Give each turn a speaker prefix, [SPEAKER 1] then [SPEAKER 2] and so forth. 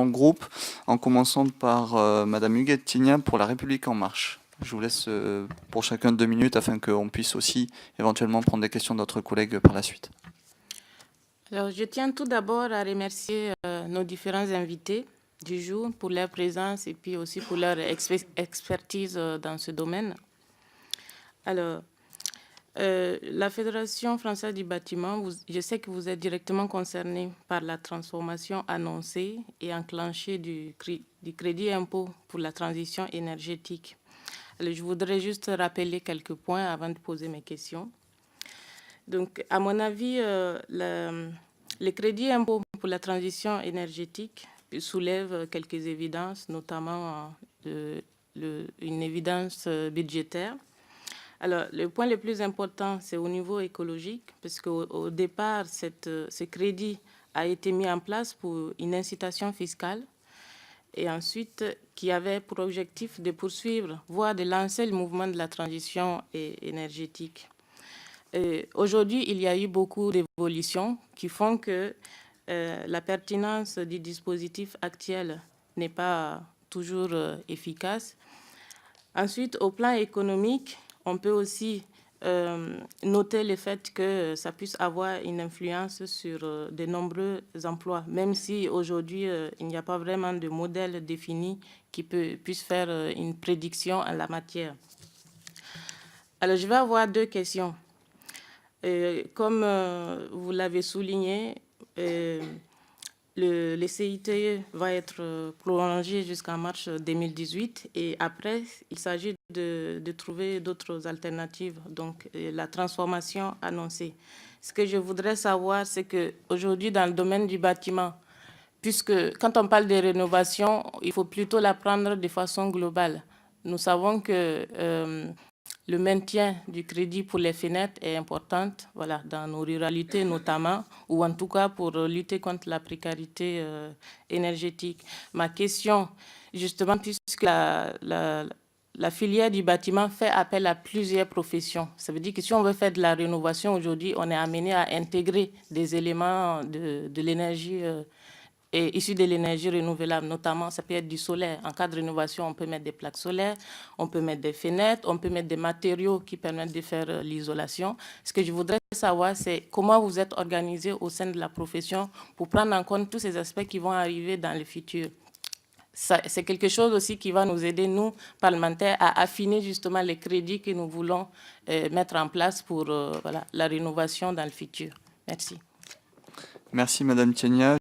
[SPEAKER 1] groupe, en commençant par Madame Huguette Tignan pour La République En Marche. Je vous laisse pour chacun 2 minutes afin qu'on puisse aussi éventuellement prendre des questions d'autres collègues par la suite.
[SPEAKER 2] Alors, je tiens tout d'abord à remercier nos différents invités du jour pour leur présence et puis aussi pour leur expertise dans ce domaine. Alors, la Fédération française du bâtiment, je sais que vous êtes directement concerné par la transformation annoncée et enclenchée du crédit impôt pour la transition énergétique. Alors, je voudrais juste rappeler quelques points avant de poser mes questions. Donc, à mon avis, le crédit impôt pour la transition énergétique soulève quelques évidences, notamment une évidence budgétaire. Alors, le point le plus important, c'est au niveau écologique, parce qu'au départ, ce crédit a été mis en place pour une incitation fiscale et ensuite qui avait pour objectif de poursuivre, voire de lancer le mouvement de la transition énergétique. Aujourd'hui, il y a eu beaucoup d'évolutions qui font que la pertinence du dispositif actuel n'est pas toujours efficace. Ensuite, au plan économique, on peut aussi noter le fait que ça puisse avoir une influence sur de nombreux emplois, même si aujourd'hui, il n'y a pas vraiment de modèle défini qui puisse faire une prédiction en la matière. Alors, je vais avoir 2 questions. Comme vous l'avez souligné, le CITE va être prolongé jusqu'en mars 2018 et après, il s'agit de trouver d'autres alternatives, donc la transformation annoncée. Ce que je voudrais savoir, c'est qu'aujourd'hui, dans le domaine du bâtiment, puisque quand on parle de rénovation, il faut plutôt la prendre de façon globale. Nous savons que le maintien du crédit pour les fenêtres est important, voilà, dans nos ruralités notamment, ou en tout cas pour lutter contre la précarité énergétique. Ma question, justement, puisque la filière du bâtiment fait appel à plusieurs professions, ça veut dire que si on veut faire de la rénovation aujourd'hui, on est amené à intégrer des éléments de l'énergie et issus de l'énergie renouvelable, notamment ça peut être du solaire. En cas de rénovation, on peut mettre des plaques solaires, on peut mettre des fenêtres, on peut mettre des matériaux qui permettent de faire l'isolation. Ce que je voudrais savoir, c'est comment vous êtes organisé au sein de la profession pour prendre en compte tous ces aspects qui vont arriver dans le futur. C'est quelque chose aussi qui va nous aider, nous, parlementaires, à affiner justement les crédits que nous voulons mettre en place pour voilà, la rénovation dans le futur. Merci.
[SPEAKER 1] Merci Madame Tignan.